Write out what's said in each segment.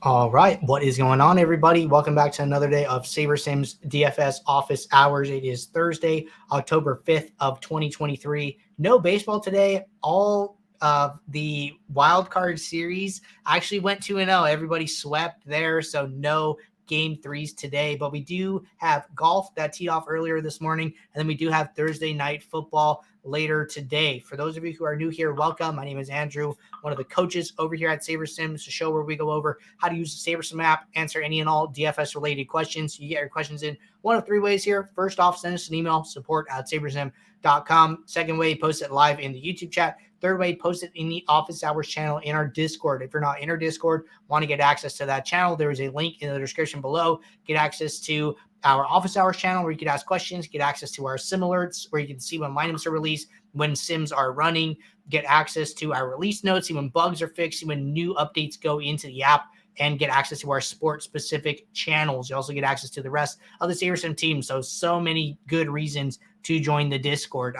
All right, what is going on, everybody? Welcome back to another day of SaberSim's DFS office hours. It is Thursday, October 5th of 2023. No baseball today. All of the wild card series actually went 2-0. Everybody swept there, so no game threes today. But we do have golf that teed off earlier this morning, and then we do have Thursday night football later today. For those of you who are new here, welcome. My name is Andrew, one of the coaches over here at SaberSim. It's a show where we go over how to use the SaberSim app, answer any and all DFS related questions. You get your questions in one of three ways here. First off, send us an email, support@sabersim.com. Second way, post it live in the YouTube chat. Third way, post it in the office hours channel in our Discord. If you're not in our Discord, want to get access to that channel, there is a link in the description below. Get access to our office hours channel where you can ask questions, get access to our sim alerts where you can see when lineups are released, when sims are running, get access to our release notes, see when bugs are fixed, see when new updates go into the app, and get access to our sport-specific channels. You also get access to the rest of the SaberSim team. So many good reasons to join the Discord.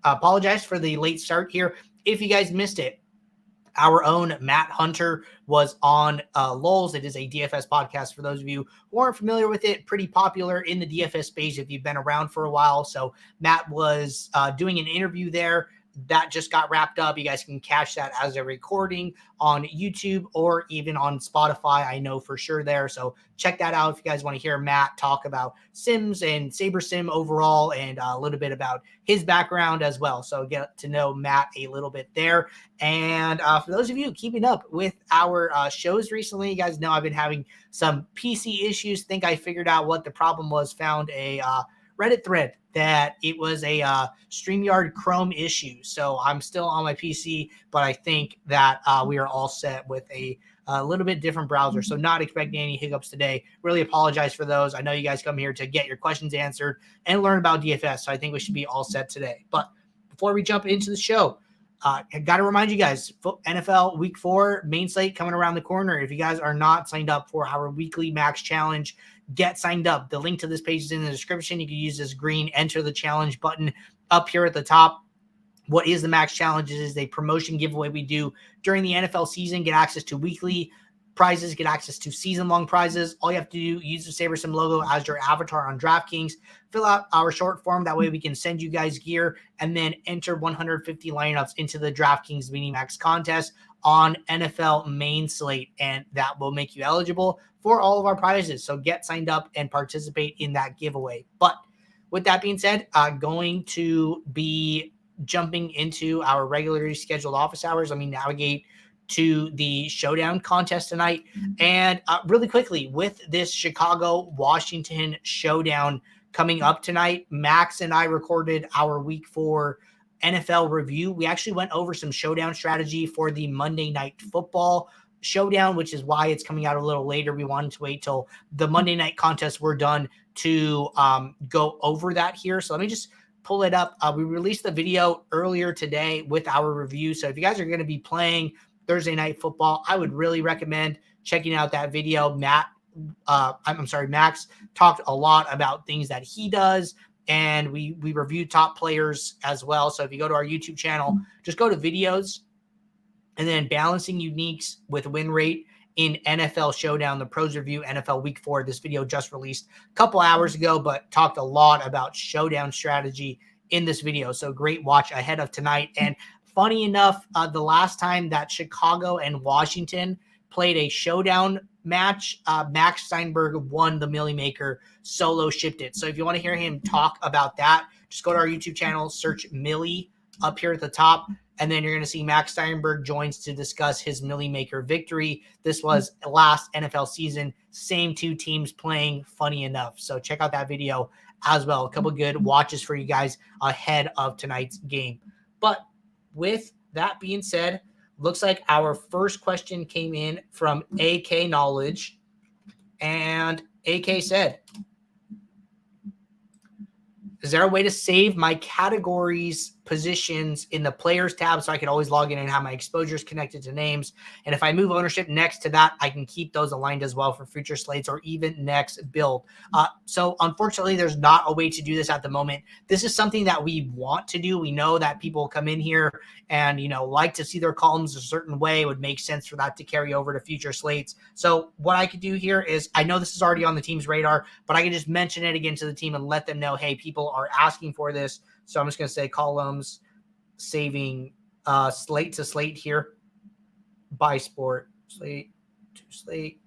Apologize for the late start here. If you guys missed it, our own Matt Hunter was on Lulz. It is a DFS podcast for those of you who aren't familiar with it. Pretty popular in the DFS space if you've been around for a while. So Matt was doing an interview there that just got wrapped up. You guys can catch that as a recording on YouTube or even on Spotify, I know for sure there. So check that out if you guys want to hear Matt talk about Sims and SaberSim overall and a little bit about his background as well. So get to know Matt a little bit there. And for those of you keeping up with our shows recently, you guys know I've been having some PC issues. Think I figured out what the problem was, found a Reddit thread that it was a StreamYard Chrome issue. So I'm still on my PC, but I think that we are all set with a little bit different browser. So not expecting any hiccups today. Really apologize for those. I know you guys come here to get your questions answered and learn about DFS. So I think we should be all set today. But before we jump into the show, I got to remind you guys, NFL Week 4 main slate coming around the corner. If you guys are not signed up for our weekly max challenge, get signed up. The link to this page is in the description. You can use this green enter the challenge button up here at the top. What is the max challenge? It is a promotion giveaway we do during the NFL season. Get access to weekly prizes, get access to season-long prizes. All you have to do, use the SaberSim logo as your avatar on DraftKings. Fill out our short form. That way we can send you guys gear and then enter 150 lineups into the DraftKings Mini Max contest on NFL main slate. And that will make you eligible for all of our prizes. So get signed up and participate in that giveaway. But with that being said, going to be jumping into our regularly scheduled office hours. Let me navigate to the showdown contest tonight. And really quickly, with this Chicago-Washington showdown coming up tonight, Max and I recorded our Week 4 NFL review. We actually went over some showdown strategy for the Monday Night Football showdown, which is why it's coming out a little later. We wanted to wait till the Monday night contests were done to go over that here. So let me just pull it up. We released the video earlier today with our review. So if you guys are going to be playing Thursday night football, I would really recommend checking out that video. Max talked a lot about things that he does, and we reviewed top players as well. So if you go to our YouTube channel, just go to videos and then balancing uniques with win rate in NFL Showdown, the pros review NFL Week 4. This video just released a couple hours ago, but talked a lot about showdown strategy in this video. So great watch ahead of tonight. And funny enough, the last time that Chicago and Washington played a showdown match, Max Steinberg won the Millie Maker, solo shipped it. So if you want to hear him talk about that, just go to our YouTube channel, search Millie up here at the top, and then you're going to see Max Steinberg joins to discuss his Millie Maker victory. This was last NFL season, same two teams playing, funny enough. So check out that video as well. A couple good watches for you guys ahead of tonight's game. But with that being said, looks like our first question came in from AK Knowledge. And AK said, is there a way to save my categories positions in the players tab, so I can always log in and have my exposures connected to names. And if I move ownership next to that, I can keep those aligned as well for future slates or even next build. So unfortunately, there's not a way to do this at the moment. This is something that we want to do. We know that people come in here and, like to see their columns a certain way. It would make sense for that to carry over to future slates. So what I could do here is, I know this is already on the team's radar, but I can just mention it again to the team and let them know, hey, people are asking for this. So I'm just going to say columns, saving slate to slate here, by sport, slate to slate,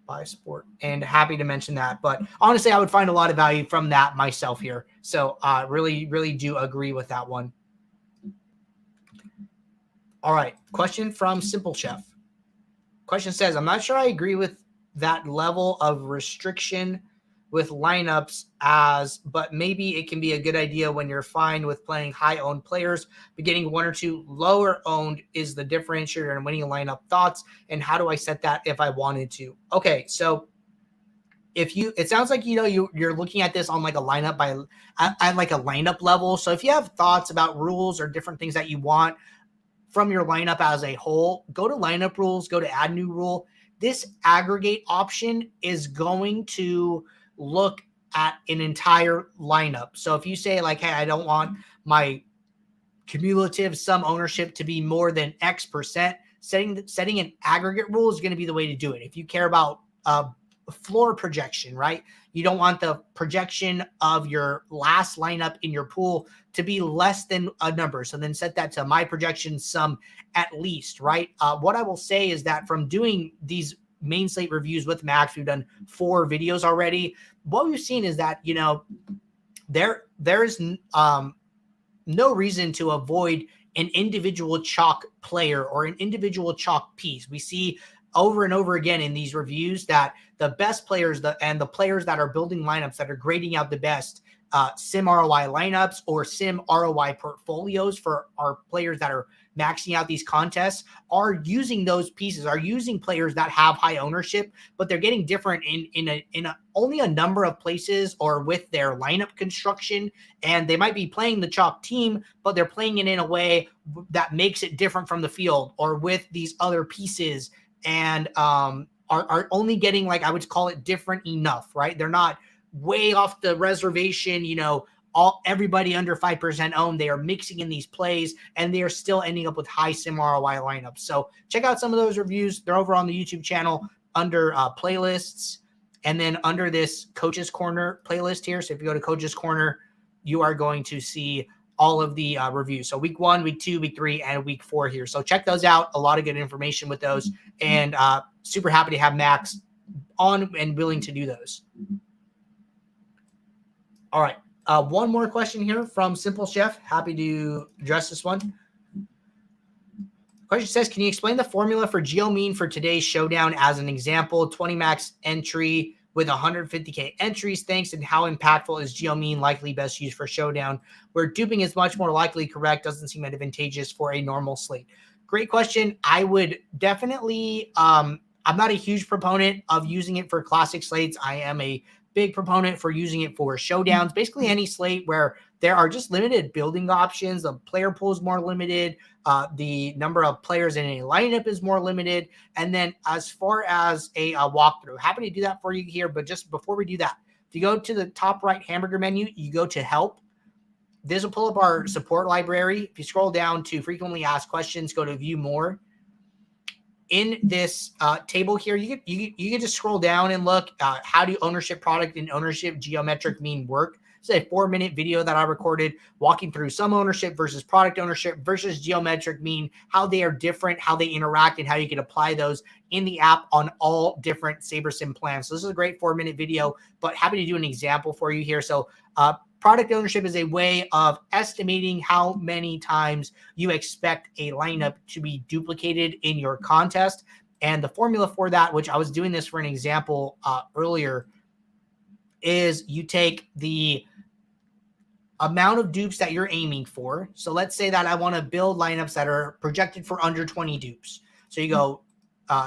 by sport, and happy to mention that. But honestly, I would find a lot of value from that myself here. So really, really do agree with that one. All right. Question from Simple Chef. Question says, I'm not sure I agree with that level of restriction with lineups but maybe it can be a good idea when you're fine with playing high-owned players, but getting one or two lower-owned is the differentiator in winning a lineup. Thoughts, and how do I set that if I wanted to? Okay, so it sounds like you're looking at this on like a lineup at like a lineup level. So if you have thoughts about rules or different things that you want from your lineup as a whole, go to lineup rules, go to add new rule. This aggregate option is going to look at an entire lineup. So if you say like, hey, I don't want my cumulative sum ownership to be more than X percent, setting an aggregate rule is going to be the way to do it. If you care about floor projection, right? You don't want the projection of your last lineup in your pool to be less than a number. So then set that to my projection sum at least, right? What I will say is that from doing these main slate reviews with Max, we've done 4 videos already. What we've seen is that, there's no reason to avoid an individual chalk player or an individual chalk piece. We see over and over again in these reviews that the best players and the players that are building lineups that are grading out the best sim ROI lineups or sim ROI portfolios for our players that are maxing out these contests are using those pieces, are using players that have high ownership, but they're getting different in only a number of places or with their lineup construction. And they might be playing the chalk team, but they're playing it in a way that makes it different from the field or with these other pieces, and are only getting, like, I would call it different enough, right? They're not way off the reservation, everybody under 5% owned. They are mixing in these plays and they are still ending up with high sim ROI lineups. So check out some of those reviews. They're over on the YouTube channel under playlists, and then under this Coach's Corner playlist here. So if you go to Coach's Corner, you are going to see all of the reviews. So week 1, week 2, week 3, and week 4 here. So check those out. A lot of good information with those, and super happy to have Max on and willing to do those. All right. One more question here from Simple Chef. Happy to address this one. Question says, can you explain the formula for geomean for today's showdown as an example? 20 max entry with 150K entries, thanks, and how impactful is geomean likely best used for showdown, where duping is much more likely correct, doesn't seem advantageous for a normal slate? Great question. I would definitely, I'm not a huge proponent of using it for classic slates. I am a big proponent for using it for showdowns, basically any slate where there are just limited building options. The player pool is more limited. The number of players in a lineup is more limited. And then as far as a walkthrough, happy to do that for you here. But just before we do that, if you go to the top right hamburger menu, you go to help. This will pull up our support library. If you scroll down to frequently asked questions, go to view more. In this table here, you can just scroll down and look how do ownership product and ownership geometric mean work. It's a 4-minute video that I recorded walking through some ownership versus product ownership versus geometric mean, how they are different, how they interact, and how you can apply those in the app on all different SaberSim plans. So this is a great 4-minute video, but happy to do an example for you here. So product ownership is a way of estimating how many times you expect a lineup to be duplicated in your contest. And the formula for that, which I was doing this for an example earlier, is you take the amount of dupes that you're aiming for. So let's say that I want to build lineups that are projected for under 20 dupes. So you go,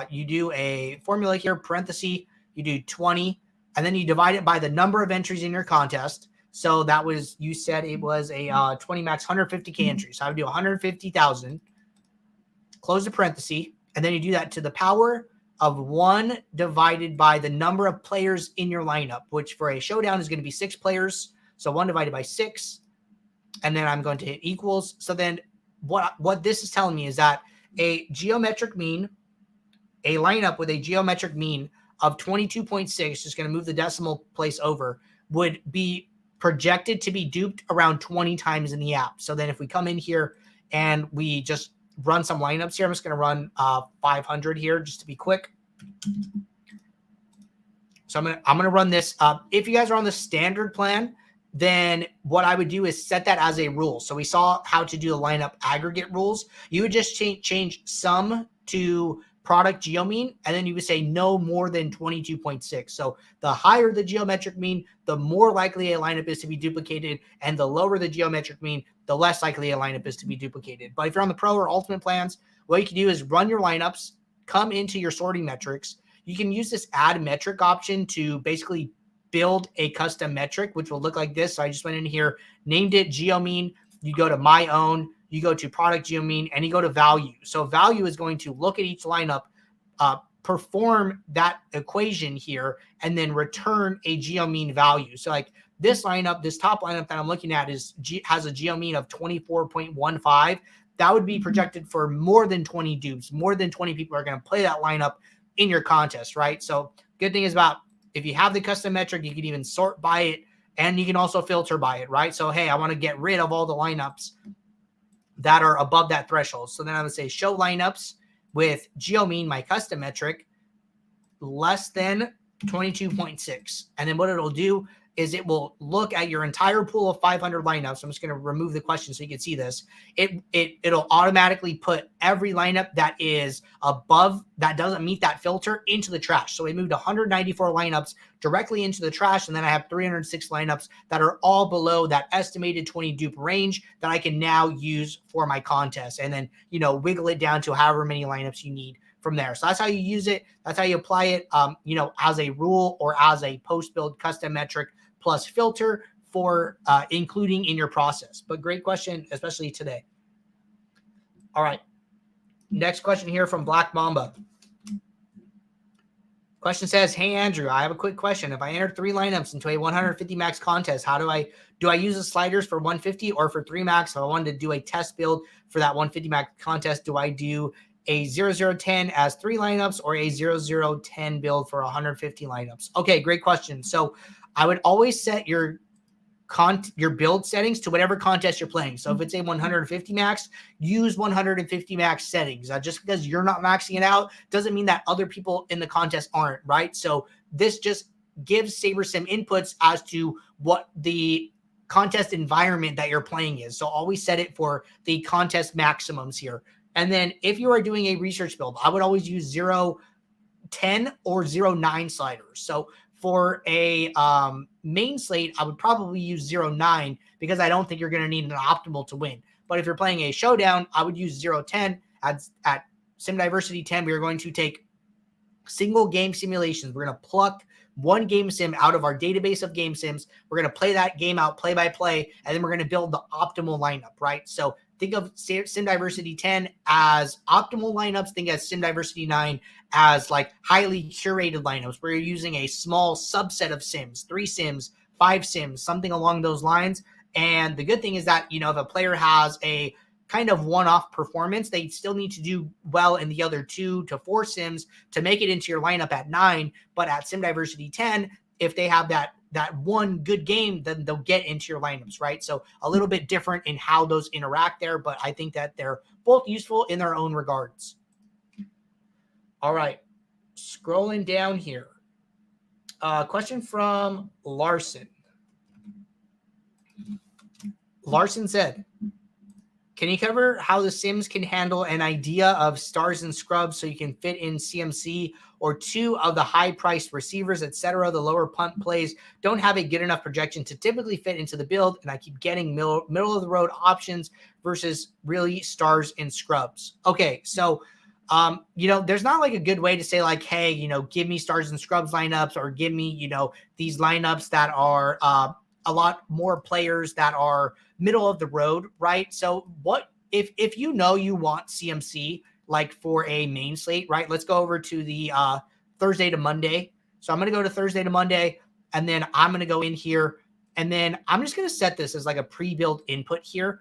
you do a formula here, parenthesis, you do 20, and then you divide it by the number of entries in your contest. So that was, you said it was a 20 max 150K entry. So I would do 150,000, close the parenthesis, and then you do that to the power of 1 divided by the number of players in your lineup, which for a showdown is going to be 6 players. So 1 divided by 6, and then I'm going to hit equals. So then what this is telling me is that a geometric mean, a lineup with a geometric mean of 22.6, just going to move the decimal place over, would be projected to be duped around 20 times in the app. So then if we come in here and we just run some lineups here, I'm just going to run 500 here just to be quick. So I'm going to run this. If you guys are on the standard plan, then what I would do is set that as a rule. So we saw how to do the lineup aggregate rules. You would just change sum to product geomean, and then you would say no more than 22.6. So the higher the geometric mean, the more likely a lineup is to be duplicated, and the lower the geometric mean, the less likely a lineup is to be duplicated. But if you're on the pro or ultimate plans, what you can do is run your lineups, come into your sorting metrics. You can use this add metric option to basically build a custom metric, which will look like this. So I just went in here, named it geomean. You go to my own, you go to product geomean, and you go to value. So value is going to look at each lineup, perform that equation here, and then return a geomean value. So like this lineup, this top lineup that I'm looking at has a geomean of 24.15. That would be projected for more than 20 dupes. More than 20 people are going to play that lineup in your contest, right? So good thing is about, if you have the custom metric, you can even sort by it, and you can also filter by it, right? So, hey, I want to get rid of all the lineups that are above that threshold. So then I would say show lineups with geomean, my custom metric, less than 22.6. And then what it'll do is it will look at your entire pool of 500 lineups. I'm just going to remove the question so you can see this. It'll automatically put every lineup that is above, that doesn't meet that filter, into the trash. So we moved 194 lineups directly into the trash, and then I have 306 lineups that are all below that estimated 20 dupe range that I can now use for my contest, and then, you know, wiggle it down to however many lineups you need from there. So that's how you use it. That's how you apply it, you know, as a rule or as a post-build custom metric plus filter for including in your process. But great question, especially today. All right. Next question here from Black Mamba. Question says, hey, Andrew, I have a quick question. If I enter 3 lineups into a 150 max contest, how do I use the sliders for 150 or for 3 max? If I wanted to do a test build for that 150 max contest, do I do a 0010 as 3 lineups or a 0010 build for 150 lineups? Okay, great question. So I would always set your build settings to whatever contest you're playing. So if it's a 150 max, use 150 max settings. Just because you're not maxing it out doesn't mean that other people in the contest aren't, right? So this just gives SaberSim inputs as to what the contest environment that you're playing is. So always set it for the contest maximums here. And then if you are doing a research build, I would always use 010 or 09 sliders. So for a main slate, I would probably use 09 because I don't think you're going to need an optimal to win. But if you're playing a showdown, I would use 010. At Sim Diversity 10, we are going to take single game simulations. We're going to pluck one game sim out of our database of game sims. We're going to play that game out play by play, and then we're going to build the optimal lineup, right? So think of Sim Diversity 10 as optimal lineups. Think of Sim Diversity 9 as like highly curated lineups where you're using a small subset of sims, 3 sims, 5 sims, something along those lines. And the good thing is that, you know, if a player has a kind of one-off performance, they still need to do well in the other 2 to 4 sims to make it into your lineup at 9. But at Sim Diversity 10, if they have that one good game, then they'll get into your lineups, right? So a little bit different in how those interact there, but I think that they're both useful in their own regards. All right, scrolling down here. Question from Larson. Larson said, can you cover how the Sims can handle an idea of stars and scrubs so you can fit in CMC or 2 of the high-priced receivers, etc.? The lower punt plays don't have a good enough projection to typically fit into the build, and I keep getting middle-of-the-road options versus really stars and scrubs. Okay, so you know, there's not like a good way to say like, hey, you know, give me stars and scrubs lineups or give me, you know, these lineups that are a lot more players that are middle of the road, right? So what if you know you want CMC like for a main slate, right? Let's go over to the Thursday to Monday. So I'm going to go to Thursday to Monday, and then I'm going to go in here, and then I'm just going to set this as like a pre-built input here.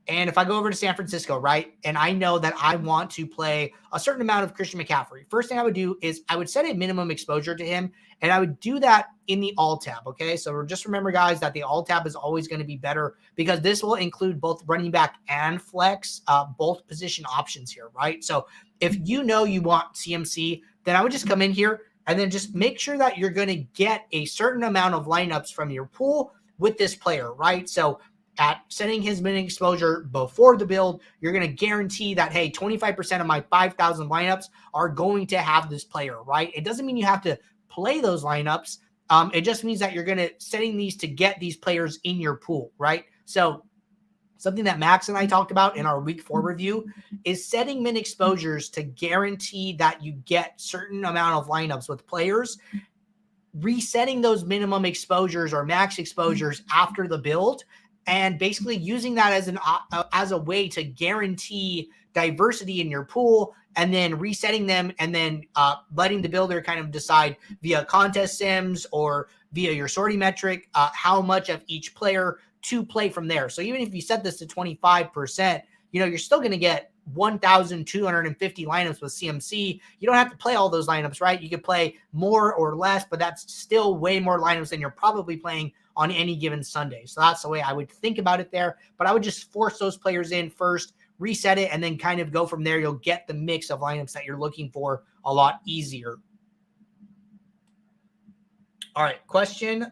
And if I go over to San Francisco, right, and I know that I want to play a certain amount of Christian McCaffrey, first thing I would do is I would set a minimum exposure to him, and I would do that in the all tab, okay? So just remember, guys, that the all tab is always going to be better because this will include both running back and flex, both position options here, right? So if you know you want CMC, then I would just come in here and then just make sure that you're going to get a certain amount of lineups from your pool with this player, right? So at setting his minimum exposure before the build, you're going to guarantee that, hey, 25% of my 5,000 lineups are going to have this player, right? It doesn't mean you have to play those lineups. It just means that you're going to setting these to get these players in your pool, right? So something that Max and I talked about in our week 4 review is setting min exposures to guarantee that you get certain amount of lineups with players, resetting those minimum exposures or max exposures after the build, and basically using that as a way to guarantee diversity in your pool, and then resetting them, and then letting the builder kind of decide via contest sims or via your sorting metric how much of each player to play from there. So even if you set this to 25%, you're still going to get 1,250 lineups with CMC. You don't have to play all those lineups, right? You could play more or less, but that's still way more lineups than you're probably playing on any given Sunday. So that's the way I would think about it there. But I would just force those players in first, reset it, and then kind of go from there. You'll get the mix of lineups that you're looking for a lot easier. All right, question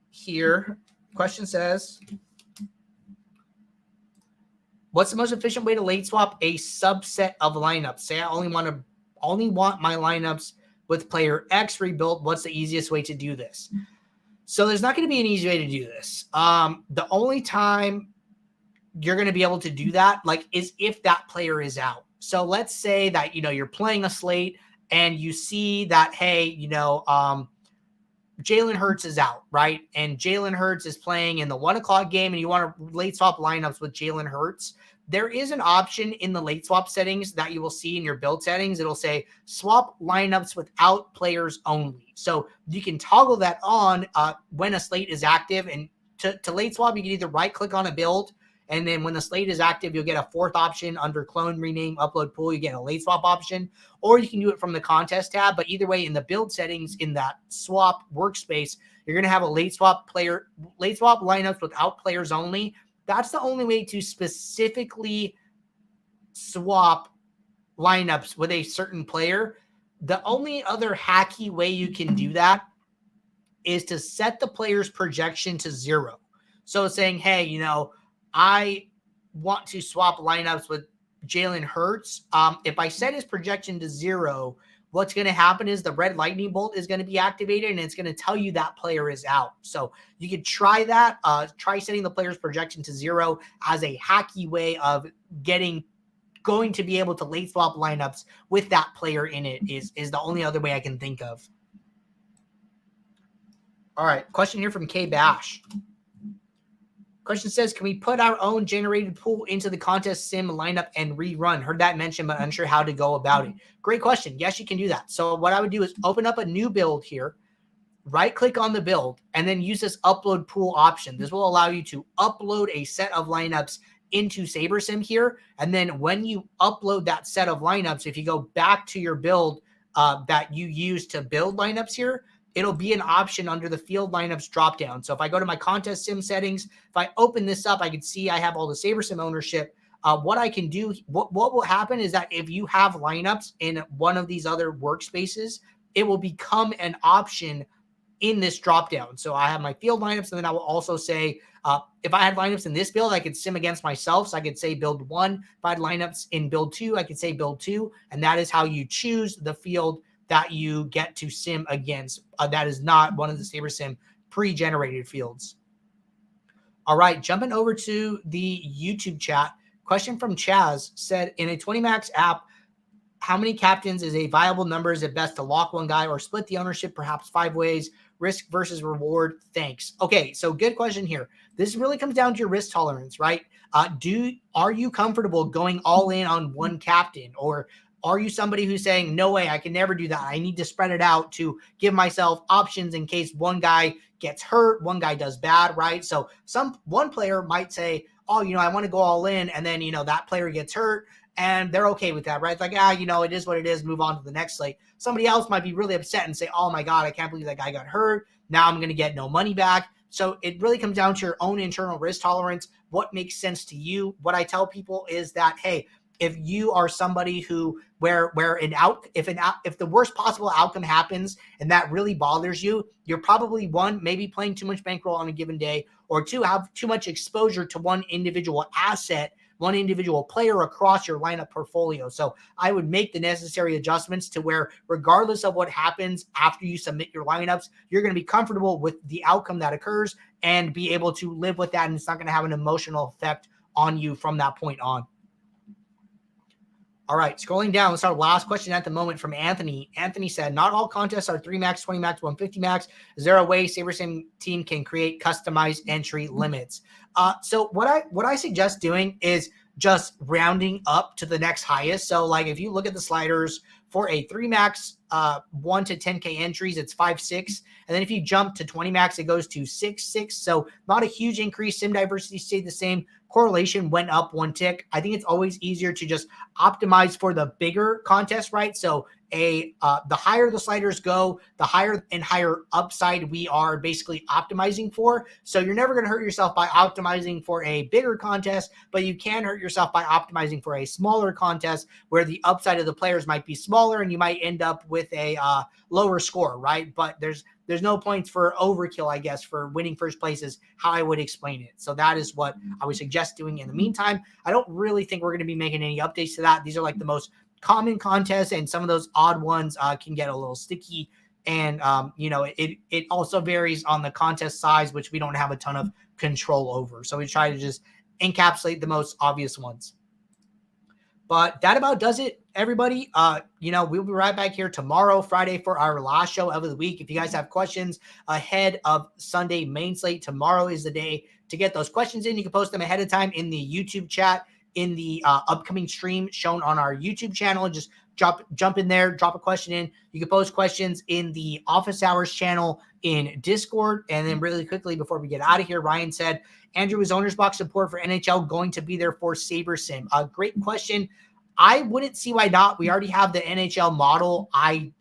here. Question says, what's the most efficient way to late swap a subset of lineups? Say I only want my lineups with player X rebuilt. What's the easiest way to do this? So there's not going to be an easy way to do this. The only time you're going to be able to do that is if that player is out. So let's say that, you're playing a slate and you see that, hey, Jalen Hurts is out, right? And Jalen Hurts is playing in the 1:00 game and you want to late swap lineups with Jalen Hurts. There is an option in the late swap settings that you will see in your build settings. It'll say swap lineups without players only. So you can toggle that on when a slate is active. And to late swap, you can either right click on a build, and then when the slate is active, you'll get a 4th option under clone, rename, upload pool. You get a late swap option, or you can do it from the contest tab. But either way, in the build settings in that swap workspace, you're going to have a late swap lineups without players only. That's the only way to specifically swap lineups with a certain player. The only other hacky way you can do that is to set the player's projection to 0. So saying, hey, I want to swap lineups with Jalen Hurts. If I set his projection to 0, what's going to happen is the red lightning bolt is going to be activated, and it's going to tell you that player is out. So you could try that. Try setting the player's projection to 0 as a hacky way of going to be able to late swap lineups with that player in it is the only other way I can think of. All right. Question here from K Bash. Question says, can we put our own generated pool into the contest sim lineup and rerun? Heard that mentioned, but unsure how to go about it. Great question. Yes, you can do that. So what I would do is open up a new build here, right click on the build, and then use this upload pool option. This will allow you to upload a set of lineups into SaberSim here. And then when you upload that set of lineups, if you go back to your build that you use to build lineups here, it'll be an option under the field lineups dropdown. So if I go to my contest sim settings, if I open this up, I can see I have all the SaberSim ownership. What I can do, what will happen is that if you have lineups in one of these other workspaces, it will become an option in this dropdown. So I have my field lineups, and then I will also say, if I had lineups in this build, I could sim against myself. So I could say build 1. If I had lineups in build 2, I could say build 2. And that is how you choose the field that you get to sim against. That is not one of the SaberSim pre-generated fields. All right, jumping over to the YouTube chat. Question from Chaz said, in a 20 max app, how many captains is a viable number? Is it best to lock one guy or split the ownership perhaps 5 ways? risk versus reward? Thanks. Okay, so good question here. This really comes down to your risk tolerance, right? Are you comfortable going all in on one captain, or are you somebody who's saying, no way, I can never do that. I need to spread it out to give myself options in case one guy gets hurt, one guy does bad, right? So one player might say, oh, I want to go all in, and then, that player gets hurt, and they're okay with that, right? It's like, it is what it is, move on to the next slate. Somebody else might be really upset and say, oh my God, I can't believe that guy got hurt. Now I'm going to get no money back. So it really comes down to your own internal risk tolerance, what makes sense to you. What I tell people is that, hey, if you are somebody who if the worst possible outcome happens and that really bothers you, you're probably one, maybe playing too much bankroll on a given day, or two, have too much exposure to one individual asset, one individual player across your lineup portfolio. So I would make the necessary adjustments to where, regardless of what happens after you submit your lineups, you're going to be comfortable with the outcome that occurs and be able to live with that. And it's not going to have an emotional effect on you from that point on. All right, scrolling down, let's start last question at the moment from Anthony. Anthony said, not all contests are 3 max, 20 max, 150 max. Is there a way SaberSim team can create customized entry limits? So what I suggest doing is just rounding up to the next highest. So like if you look at the sliders for a 3 max 1 to 10K entries, it's 5.6. And then if you jump to 20 max, it goes to 6.6. So not a huge increase. Sim diversity stayed the same. Correlation went up 1 tick. I think it's always easier to just optimize for the bigger contest, right? So the higher the sliders go, the higher and higher upside we are basically optimizing for. So you're never going to hurt yourself by optimizing for a bigger contest, but you can hurt yourself by optimizing for a smaller contest where the upside of the players might be smaller and you might end up with a lower score, right? But there's no points for overkill, I guess, for winning first place is how I would explain it. So that is what I would suggest doing in the meantime. I don't really think we're going to be making any updates to that. These are like the most common contests, and some of those odd ones can get a little sticky. And, it also varies on the contest size, which we don't have a ton of control over. So we try to just encapsulate the most obvious ones. But that about does it, everybody. We'll be right back here tomorrow, Friday, for our last show of the week. If you guys have questions ahead of Sunday main slate, tomorrow is the day to get those questions in. You can post them ahead of time in the YouTube chat, in the upcoming stream shown on our YouTube channel. Just jump in there, drop a question in. You can post questions in the office hours channel in Discord. And then really quickly before we get out of here, Ryan said, Andrew, is OwnersBox support for NHL going to be there for SaberSim? Great question. I wouldn't see why not. We already have the NHL model. I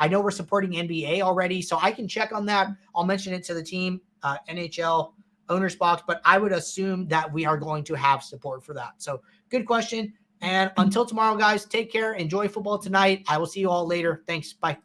know we're supporting NBA already, so I can check on that. I'll mention it to the team, NHL OwnersBox, but I would assume that we are going to have support for that. So good question. And until tomorrow, guys, take care. Enjoy football tonight. I will see you all later. Thanks. Bye.